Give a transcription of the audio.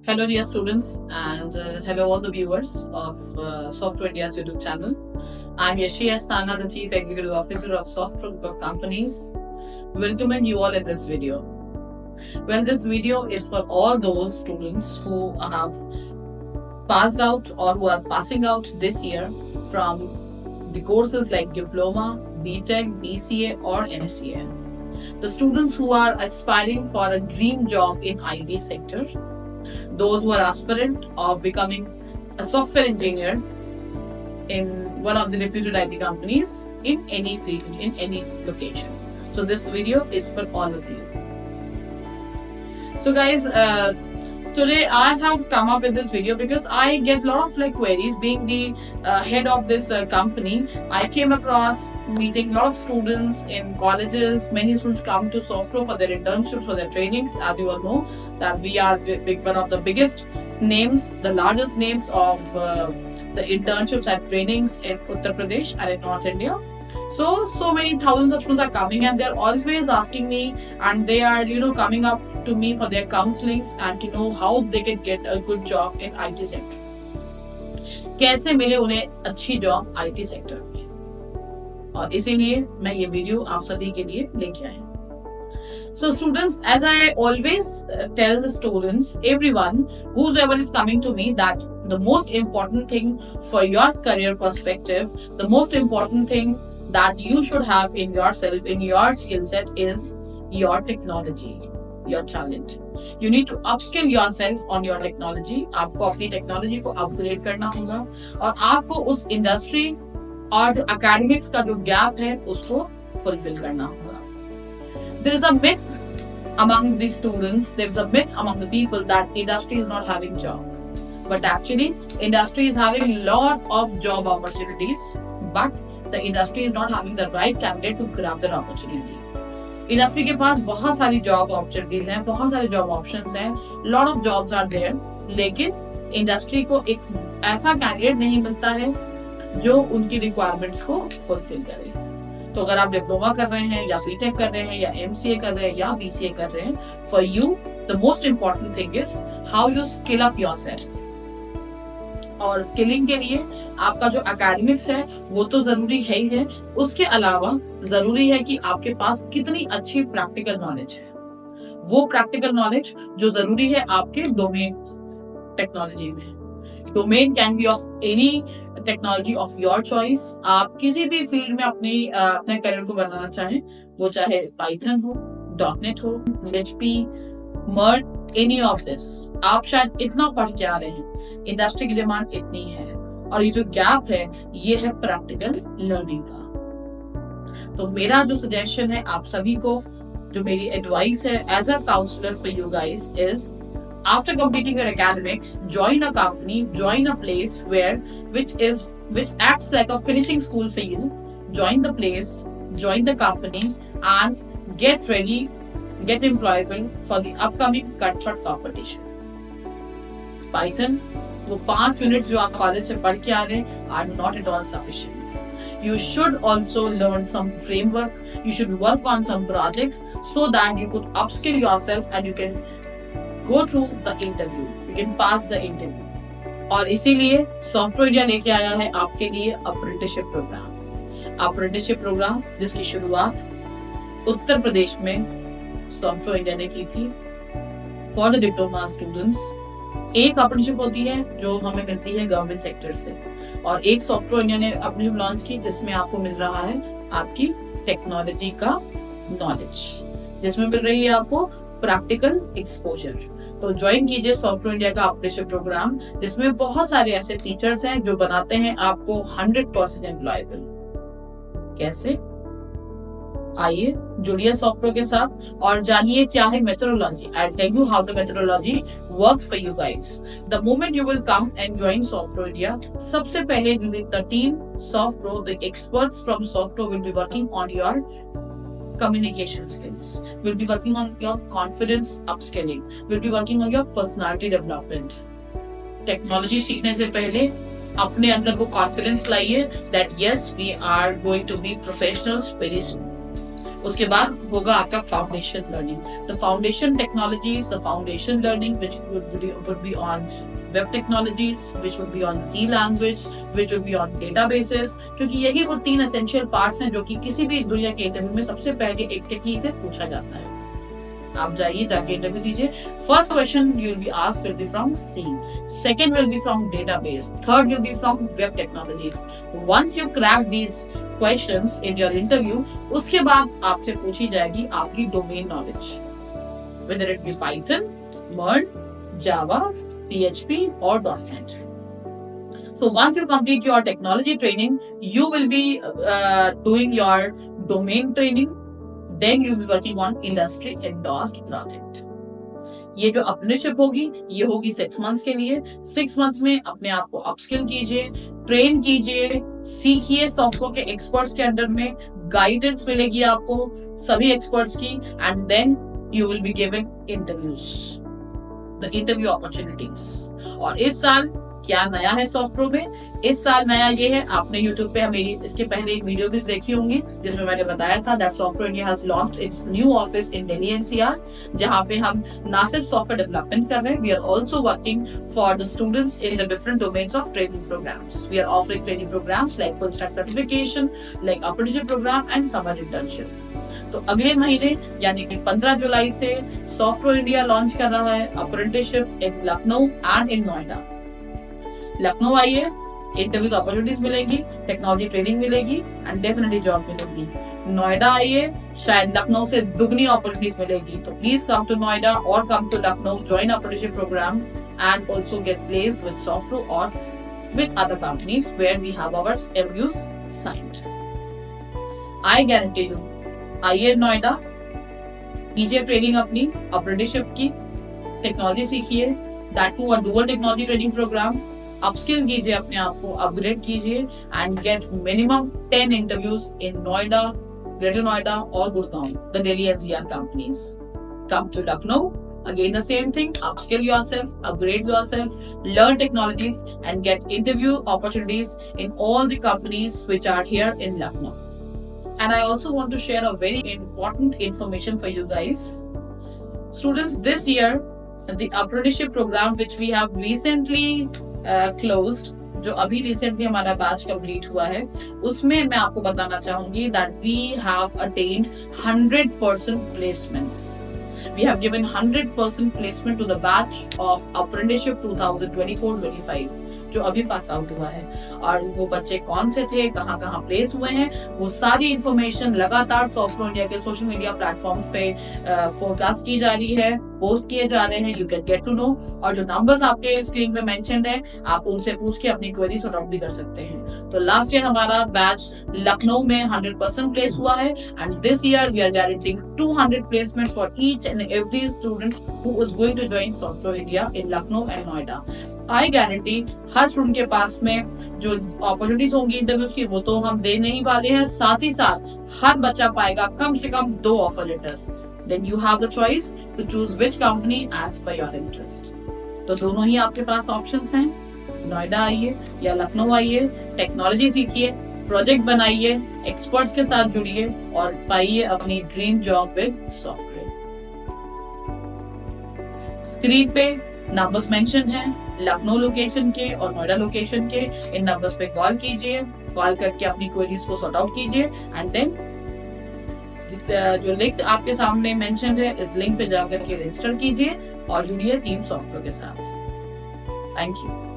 Hello, dear students, and hello, all the viewers of Software India's YouTube channel. I'm Yashi Asthana, the Chief Executive Officer of Software Group of Companies. Welcoming you all in this video. Well, this video is for all those students who have passed out or who are passing out this year from the courses like Diploma, BTech, BCA, or MCA. The students who are aspiring for a dream job in IT sector, those who are aspirant of becoming a software engineer in one of the reputed IT companies in any field, in any location. So this video is for all of you. So guys, today I have come up with this video because I get a lot of queries. Being the head of this company, I came across meeting a lot of students in colleges. Many students come to Softpro for their internships, for their trainings. As you all know, that we are one of the biggest names, the largest names of the internships and trainings in Uttar Pradesh and in North India. So many thousands of students are coming and they're always asking me, and they are coming up to me for their counselings and to know how they can get a good job in IT sector. कैसे मिले उन्हें अच्छी job IT sector में, और इसीलिए मैं ये video आप सभी के लिए लेके आया हूँ. So students, as I always tell the students, everyone, whoever is coming to me, that the most important thing for your career perspective, the most important thing that you should have in yourself, in your skill set, is your technology, your talent. You need to upskill yourself on your technology. आपको अपनी technology को upgrade करना होगा और आपको उस industry और जो academics का जो gap है उसको fulfill करना होगा. There is a myth among the students, there is a myth among the people that industry is not having job. But actually, industry is having a lot of job opportunities, but the industry is not having the right candidate to grab that opportunity. Industry के पास बहुत सारी job opportunities हैं, बहुत सारे job options हैं, lot of jobs are there, लेकिन industry को एक ऐसा कैंडिडेट नहीं मिलता है जो उनकी रिक्वायरमेंट्स को फुलफिल करे. तो अगर आप डिप्लोमा कर रहे हैं या बीटेक कर रहे हैं या एमसीए कर रहे हैं या बीसीए कर रहे हैं, for you the most important thing is how you skill up yourself. और स्किलिंग के लिए आपका जो एकेडमिक्स है वो तो जरूरी है ही है, उसके अलावा जरूरी है कि आपके पास कितनी अच्छी प्रैक्टिकल नॉलेज है. वो प्रैक्टिकल नॉलेज जो जरूरी है आपके डोमेन टेक्नोलॉजी में. Domain can be of any technology of your choice. आप किसी भी फील्ड में अपने करियर को बनाना चाहें, वो चाहे पाइथन हो, डॉटनेट हो, PHP, merge, any of this. आप शायद इतना पढ़ के आ रहे हैं, इंडस्ट्री की डिमांड इतनी है, और ये जो गैप है ये है प्रैक्टिकल लर्निंग का. तो मेरा जो सजेशन है आप सभी को, जो मेरी एडवाइस है as a counsellor for you guys, is after completing your academics, join a company, join a place which acts like a finishing school for you. Join the place, join the company, and get ready, get employable for the upcoming cutthroat competition. Python, वो 5 units जो आप college से पढ़ के आ रहे हैं are not at all sufficient. You should also learn some framework. You should work on some projects so that you could upskill yourself and you can go through the interview. You can pass the interview. और इसीलिए software India लेके आया है आपके लिए apprenticeship programme. Apprenticeship programme जिसकी शुरुआत उत्तर प्रदेश में सॉफ्टवेयर इंडिया ने की थी फॉर द डिप्लोमा स्टूडेंट्स. एक अप्रेंटिसशिप होती है जो हमें मिलती है गवर्नमेंट सेक्टर से, और एक सॉफ्टवेयर इंडिया ने अप्रेंटिसशिप लॉन्च की जिसमें आपको मिल रहा है आपकी टेक्नोलॉजी का नॉलेज, जिसमें मिल रही है आपको प्रैक्टिकल एक्सपोजर. तो ज्वाइन कीजिए सॉफ्टवेयर इंडिया का अप्रेंटिसशिप प्रोग्राम, जिसमें बहुत सारे ऐसे टीचर्स हैं जो बनाते हैं आपको 100% एम्प्लॉयबल. कैसे? आइए जुड़िए सॉफ्टवेयर के साथ और जानिए क्या है methodology. I tell you how the methodology works for you guys. The moment you will come and join software India, सबसे पहले the team Softpro, the experts from Softpro will be working on your communication skills, we'll be working on your confidence upskilling, we'll be working on your personality development. Technology सीखने से पहले अपने अंदर को confidence लाइए that yes, we are going to be professionals very soon. उसके बाद होगा आपका foundation learning, the foundation technologies, the foundation learning which would be on web technologies, which would be on C language, which would be on databases, क्योंकि यही वो 3 essential parts हैं जो कि किसी भी दुनिया के इंटरव्यू में सबसे पहले एक टेक्नी से पूछा जाता है। आप जाइए, जाके इंटरव्यू दीजिए। First question you will be asked will be from C, second will be from database, third will be from web technologies. Once you crack these questions in your interview, उसके बाद आपसे पूछी जाएगी आपकी domain knowledge, whether it be Python, MERN, Java, PHP or .NET. So once you complete your technology training, you will be doing your domain training. Then you will be working on industry endorsed project. ये जो apprenticeship होगी, ये होगी 6 months के लिए। 6 months में अपने आप को अपस्किल कीजिए, ट्रेन कीजिए, सीखिए सॉफ्टवेयर के एक्सपर्ट्स के अंडर में, गाइडेंस मिलेगी आपको सभी एक्सपर्ट्स की, and then you will be given interviews, the interview opportunities. और इस साल क्या नया है सॉफ्टवेयर में? इस साल नया ये है, आपने YouTube पे मेरी इसके पहले एक वीडियो भी देखी होंगी जिसमें मैंने बताया था that software India has launched it's new office in Delhi NCR, जहां पे हम ना सिर्फ सॉफ्टवेयर डेवलपमेंट कर रहे हैं, we are also working for the students in the different domains of training programmes. We are offering training programmes like full stack certification, like apprenticeship programme and summer internship. तो अगले महीने यानी कि 15 जुलाई से software India launch कर रहा है apprenticeship in Lucknow and in Noida. Lucknow आइए, इंटरव्यू अपॉर्चुनिटीज मिलेगी, टेक्नोलॉजी ट्रेनिंग मिलेगी एंड डेफिनेटली जॉब मिलेगी। नोएडा आइए, शायद लखनऊ से दुगनी अपॉर्चुनिटीज मिलेगी। तो प्लीज कम टू नोएडा और come to Lucknow, join apprenticeship programme and also get placed with software और with other companies where we have our MOUs signed. I guarantee you, आइए नोएडा, कीजिए ट्रेनिंग अपनी अप्रेंटिसशिप की, टेक्नोलॉजी सीखिए, that to a dual technology training programme, upskill कीजिए, अपने आप को अपग्रेड कीजिए and get minimum 10 interviews in Noida, greater Noida और Gurgaon, the Delhi NCR companies. Come to Lucknow, again the same thing, upskill yourself, upgrade yourself, learn technologies and get interview opportunities in all the companies which are here in Lucknow. And I also want to share a very important information for you guys. Students, this year the apprenticeship program which we have recently closed, जो अभी recently हमारा batch complete हुआ है, उसमें मैं आपको बताना चाहूंगी that we have attend 100% placements. We have given 100% placement to the batch of apprenticeship 2024-25 जो अभी पास आउट हुआ है। और वो बच्चे कौन से थे, कहाँ कहाँ प्लेस हुए हैं, वो सारी इंफॉर्मेशन लगातार सॉफ्टवेयर इंडिया के सोशल मीडिया प्लेटफॉर्म्स पे फोरकास्ट की जा रही है, पोस्ट किए जा रहे हैं, you can get to know. और जो नंबर्स आपके स्क्रीन पे मेंशन्ड है, आप उनसे पूछ के अपनी क्वेरी सॉर्ट आउट भी कर सकते हैं। तो लास्ट ईयर हमारा बैच लखनऊ में 100% प्लेस हुआ है and this year we are guaranteeing 200 placement for each and every student who is going to join software India in Lucknow and Noida. I guarantee हर स्टूडेंट के पास में जो अपॉर्चुनिटीज होंगी इंटरव्यूज की, वो तो हम दे नहीं वाले हैं, साथ ही साथ हर बच्चा पाएगा कम से कम 2 offer letters. Then you have the choice to choose which company as per your interest. तो दोनों ही आपके पास ऑप्शंस हैं, नोएडा आइए या लखनऊ आइए, टेक्नोलॉजी सीखिए, प्रोजेक्ट बनाइए, एक्सपर्ट्स के साथ जुड़िए और पाइए अपनी dream job with software. Screen पे नंबर्स मेंशन हैं लखनऊ लोकेशन के और नोएडा लोकेशन के। इन नंबर्स पे कॉल कीजिए, कॉल करके अपनी क्वेरीज को सॉर्ट आउट कीजिए एंड देन जो लिंक आपके सामने मेंशन है, इस लिंक पे जाकर के रजिस्टर कीजिए और जुड़िए टीम सॉफ्टवेयर के साथ। Thank you.